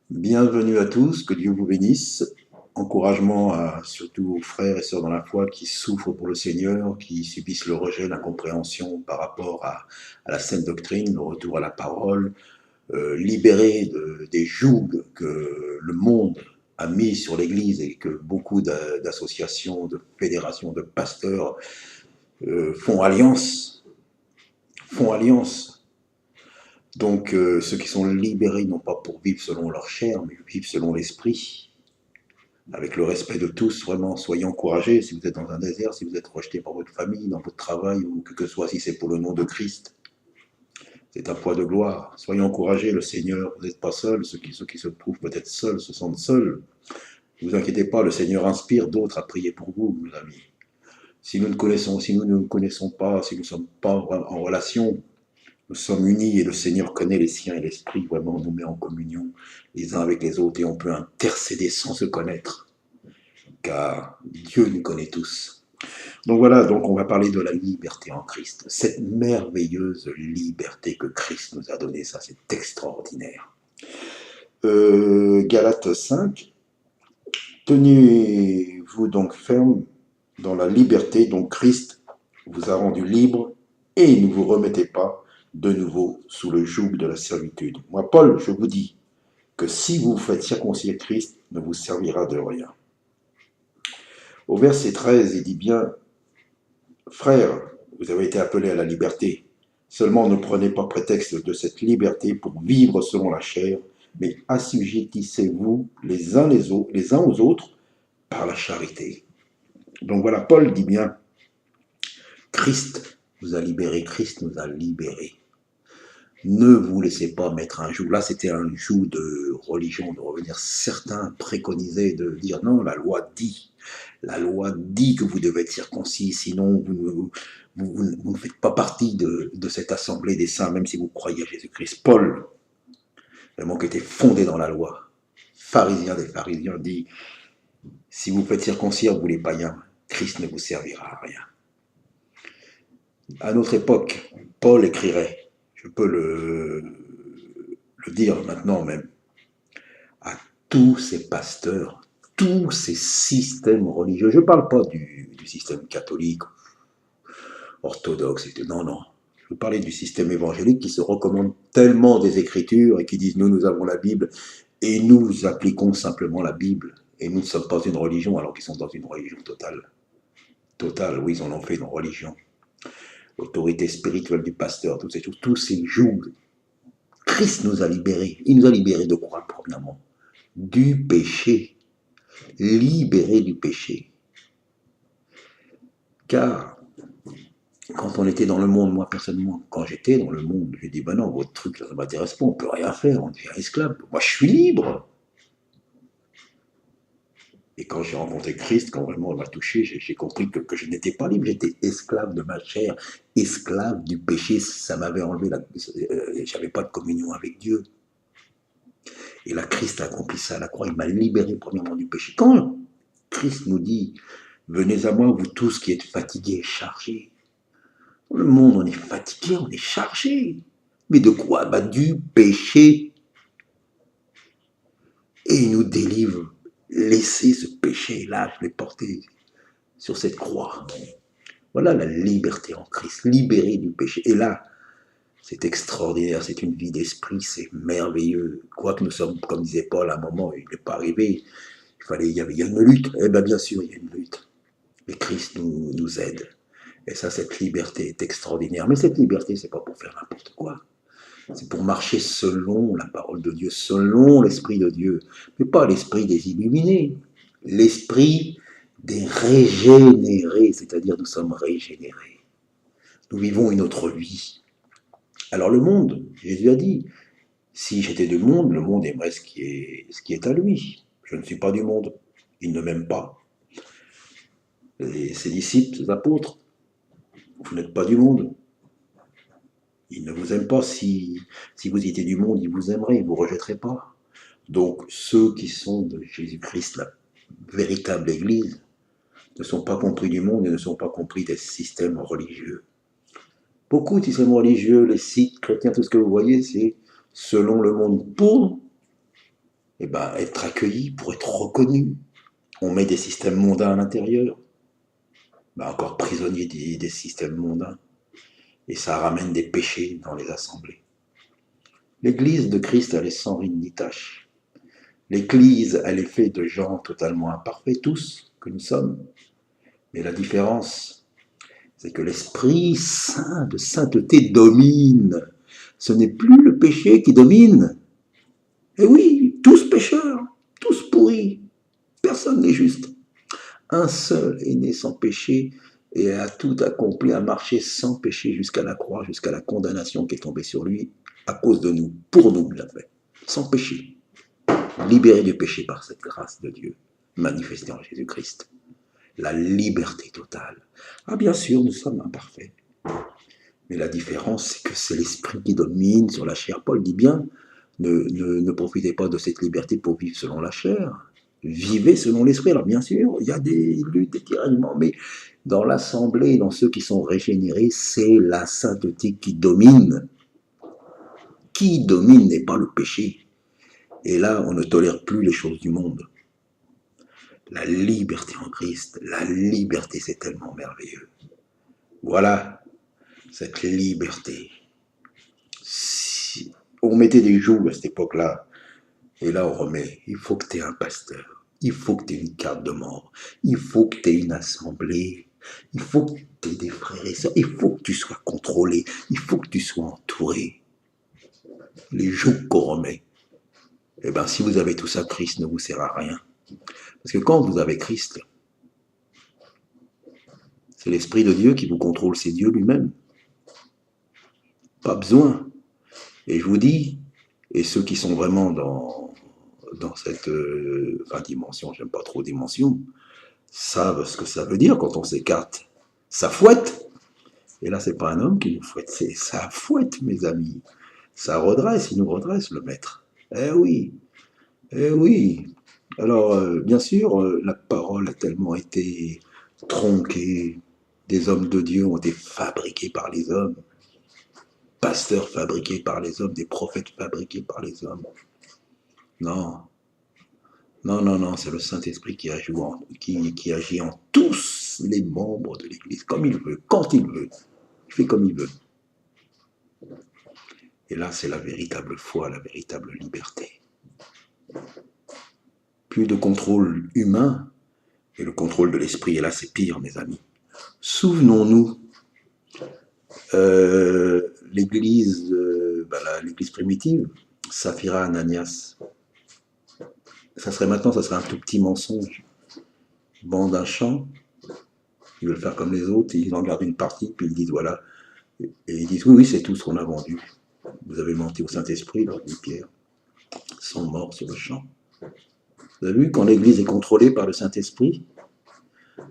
Bienvenue à tous, que Dieu vous bénisse. Encouragement surtout aux frères et sœurs dans la foi qui souffrent pour le Seigneur, qui subissent le rejet, l'incompréhension par rapport à la sainte doctrine, le retour à la parole, libérés des jougs que le monde a mis sur l'Église et que beaucoup d'associations, de fédérations, de pasteurs font alliance, font alliance. Donc ceux qui sont libérés non pas pour vivre selon leur chair, mais vivre selon l'esprit, avec le respect de tous, vraiment, soyez encouragés si vous êtes dans un désert, si vous êtes rejeté par votre famille, dans votre travail, ou que soit, si c'est pour le nom de Christ. C'est un poids de gloire. Soyez encouragés, le Seigneur, vous n'êtes pas seuls, ceux qui se trouvent peut-être seuls se sentent seuls. Ne vous inquiétez pas, le Seigneur inspire d'autres à prier pour vous, mes amis. Si nous ne connaissons pas, si nous ne sommes pas en relation, nous sommes unis et le Seigneur connaît les siens et l'Esprit vraiment nous met en communion les uns avec les autres et on peut intercéder sans se connaître, car Dieu nous connaît tous. Donc voilà, donc on va parler de la liberté en Christ, cette merveilleuse liberté que Christ nous a donnée, ça c'est extraordinaire. Galates 5, tenez-vous donc ferme dans la liberté dont Christ vous a rendu libre et ne vous remettez pas de nouveau sous le joug de la servitude. Moi, Paul, je vous dis que si vous faites circoncire, Christ ne vous servira de rien. Au verset 13, il dit bien, frères, vous avez été appelés à la liberté. Seulement ne prenez pas prétexte de cette liberté pour vivre selon la chair, mais assujettissez-vous les uns aux autres par la charité. Donc voilà, Paul dit bien, Christ nous a libérés, Christ nous a libérés. Ne vous laissez pas mettre un joug. Là, c'était un joug de religion, de revenir. Certains préconisaient de dire non, la loi dit que vous devez être circoncis, sinon vous ne faites pas partie de cette assemblée des saints, même si vous croyez à Jésus-Christ. Paul, vraiment qui était fondé dans la loi, pharisien des pharisiens, dit si vous faites circoncire, vous les païens, Christ ne vous servira à rien. À notre époque, Paul écrirait, je peux le dire maintenant même, à tous ces pasteurs, tous ces systèmes religieux. Je ne parle pas du système catholique, orthodoxe, non, non. Je veux parler du système évangélique qui se recommande tellement des Écritures et qui disent nous avons la Bible et nous appliquons simplement la Bible. Et nous ne sommes pas une religion alors qu'ils sont dans une religion totale. Totale, oui, ils en ont fait une religion. L'autorité spirituelle du pasteur, tous ces jougs. Christ nous a libérés. Il nous a libérés de quoi, premièrement? Du péché. Libérés du péché. Car quand on était dans le monde, moi personnellement, quand j'étais dans le monde, j'ai dit, ben non, votre truc, ça ne m'intéresse pas, on ne peut rien faire, on devient esclave. Moi, je suis libre. Et quand j'ai rencontré Christ, quand vraiment il m'a touché, j'ai compris que je n'étais pas libre, j'étais esclave de ma chair, esclave du péché, ça m'avait enlevé, j'avais pas de communion avec Dieu. Et là, Christ a accompli ça à la croix, il m'a libéré premièrement du péché. Quand Christ nous dit, venez à moi, vous tous qui êtes fatigués et chargés, dans le monde, on est fatigué, on est chargé. Mais de quoi? Du péché. Et il nous délivre. Laissez ce péché-là, je l'ai porté sur cette croix. Voilà la liberté en Christ, libéré du péché. Et là, c'est extraordinaire, c'est une vie d'esprit, c'est merveilleux. Quoique nous sommes, comme disait Paul, à un moment, il n'est pas arrivé, il y a une lutte. Eh bien sûr, il y a une lutte. Mais Christ nous aide. Et ça, cette liberté est extraordinaire. Mais cette liberté, c'est pas pour faire n'importe quoi. C'est pour marcher selon la parole de Dieu, selon l'Esprit de Dieu. Mais pas l'esprit des illuminés. L'esprit des régénérés, c'est-à-dire nous sommes régénérés. Nous vivons une autre vie. Alors le monde, Jésus a dit, si j'étais du monde, le monde aimerait ce qui est à lui. Je ne suis pas du monde. Il ne m'aime pas. Ses disciples, ses apôtres, vous n'êtes pas du monde. Il ne vous aime pas. Si vous étiez du monde, il vous aimerait, il ne vous rejetterait pas. Donc ceux qui sont de Jésus-Christ, la véritable Église, ne sont pas compris du monde et ne sont pas compris des systèmes religieux. Beaucoup de systèmes religieux, les sites chrétiens, tout ce que vous voyez, c'est selon le monde, pour eh ben, être accueilli, pour être reconnu. On met des systèmes mondains à l'intérieur, ben, encore prisonnier des systèmes mondains. Et ça ramène des péchés dans les assemblées. L'Église de Christ, elle est sans ride ni tache. L'Église, elle est faite de gens totalement imparfaits, tous, que nous sommes. Mais la différence, c'est que l'Esprit Saint de sainteté domine. Ce n'est plus le péché qui domine. Et oui, tous pécheurs, tous pourris, personne n'est juste. Un seul est né sans péché et a tout accompli, a marché sans péché jusqu'à la croix, jusqu'à la condamnation qui est tombée sur lui à cause de nous, pour nous, il l'a fait, sans péché, libéré du péché par cette grâce de Dieu, manifestée en Jésus-Christ. La liberté totale. Ah bien sûr, nous sommes imparfaits. Mais la différence, c'est que c'est l'esprit qui domine sur la chair. Paul dit bien, ne profitez pas de cette liberté pour vivre selon la chair. Vivez selon l'esprit. Alors bien sûr, il y a des luttes, des tiraillements, mais dans l'assemblée, dans ceux qui sont régénérés, c'est la sainteté qui domine. Qui domine n'est pas le péché. Et là, on ne tolère plus les choses du monde. La liberté en Christ, la liberté, c'est tellement merveilleux. Voilà, cette liberté. Si on mettait des jougs à cette époque-là, et là on remet, il faut que tu aies un pasteur, il faut que tu aies une carte de membre, il faut que tu aies une assemblée, il faut que tu aies des frères et sœurs, il faut que tu sois contrôlé, il faut que tu sois entouré. Les jougs qu'on remet, eh bien si vous avez tout ça, Christ ne vous sert à rien. Parce que quand vous avez Christ, c'est l'Esprit de Dieu qui vous contrôle, c'est Dieu lui-même. Pas besoin. Et je vous dis, et ceux qui sont vraiment dans cette dimension, j'aime pas trop dimension, savent ce que ça veut dire quand on s'écarte. Ça fouette. Et là, c'est pas un homme qui nous fouette, c'est ça fouette, mes amis. Ça redresse, il nous redresse, le maître. Eh oui, eh oui. Alors, bien sûr, la parole a tellement été tronquée, des hommes de Dieu ont été fabriqués par les hommes, pasteurs fabriqués par les hommes, des prophètes fabriqués par les hommes. Non, non, non, non, c'est le Saint-Esprit qui agit en tous les membres de l'Église, comme il veut, quand il veut. Il fait comme il veut. Et là, c'est la véritable foi, la véritable liberté. Plus de contrôle humain, et le contrôle de l'esprit, et là, c'est pire, mes amis. Souvenons-nous, l'Église l'Église primitive, Saphira, Ananias, ça serait un tout petit mensonge. Ils vendent un champ, ils veulent faire comme les autres, ils en gardent une partie, puis ils disent voilà. Et ils disent oui, oui, c'est tout ce qu'on a vendu. Vous avez menti au Saint-Esprit, leur dit Pierre. Ils sont morts sur le champ. Vous avez vu, quand l'Église est contrôlée par le Saint-Esprit,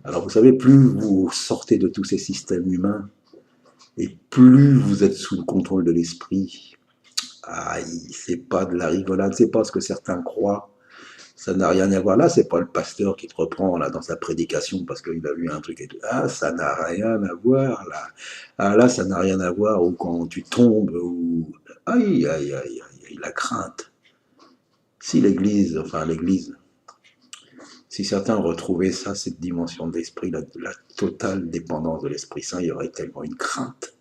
alors vous savez, plus vous sortez de tous ces systèmes humains, et plus vous êtes sous le contrôle de l'Esprit. Aïe, c'est pas de la rigolade, c'est pas ce que certains croient. Ça n'a rien à voir. Là, c'est pas le pasteur qui te reprend là dans sa prédication parce qu'il a vu un truc et tout. Ah, ça n'a rien à voir là. Ah là, ça n'a rien à voir ou quand tu tombes ou aïe aïe aïe aïe, la crainte. Si l'Église, si certains retrouvaient ça, cette dimension d'esprit, la totale dépendance de l'Esprit Saint, il y aurait tellement une crainte.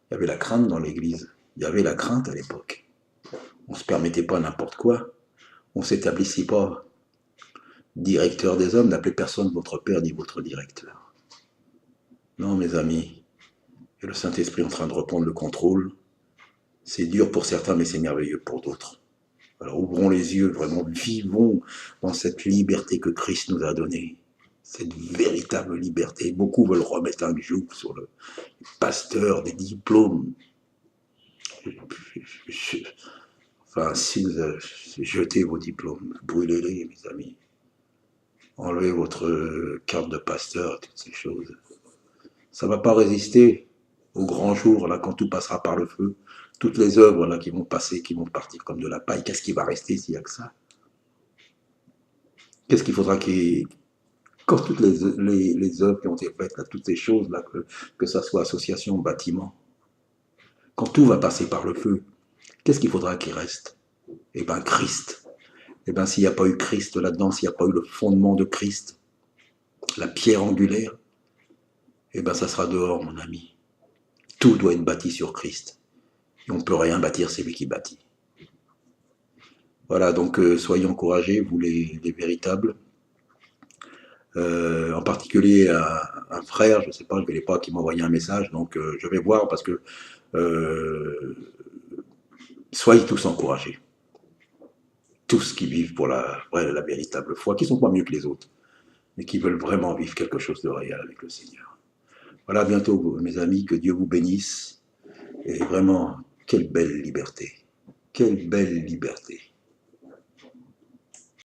Il y avait la crainte dans l'Église. Il y avait la crainte à l'époque. On ne se permettait pas n'importe quoi. On ne s'établissait pas directeur des hommes, n'appelez personne votre père ni votre directeur. Non, mes amis, et le Saint-Esprit est en train de reprendre le contrôle. C'est dur pour certains, mais c'est merveilleux pour d'autres. Alors ouvrons les yeux, vraiment, vivons dans cette liberté que Christ nous a donnée. Cette véritable liberté. Beaucoup veulent remettre un joug sur le pasteur des diplômes. Enfin, si vous jetez vos diplômes, brûlez-les, mes amis. Enlevez votre carte de pasteur, toutes ces choses. Ça ne va pas résister au grand jour, là, quand tout passera par le feu. Toutes les œuvres là, qui vont passer, qui vont partir comme de la paille, qu'est-ce qui va rester s'il n'y a que ça? Qu'est-ce qu'il faudra qu'il... Quand toutes les œuvres qui ont été faites, là, toutes ces choses, là, que ça soit association, bâtiment, quand tout va passer par le feu, qu'est-ce qu'il faudra qu'il reste? Eh bien, Christ. Eh bien, s'il n'y a pas eu Christ là-dedans, s'il n'y a pas eu le fondement de Christ, la pierre angulaire, eh bien, ça sera dehors, mon ami. Tout doit être bâti sur Christ. Et on ne peut rien bâtir, c'est lui qui bâtit. Voilà, donc soyez encouragés, vous les véritables. En particulier un frère, je ne sais pas, je ne verrai pas, qui m'a envoyé un message, donc je vais voir parce que euh, soyez tous encouragés. Tous qui vivent pour la véritable foi, qui ne sont pas mieux que les autres, mais qui veulent vraiment vivre quelque chose de réel avec le Seigneur. Voilà, à bientôt, mes amis, que Dieu vous bénisse. Et vraiment, quelle belle liberté. Quelle belle liberté.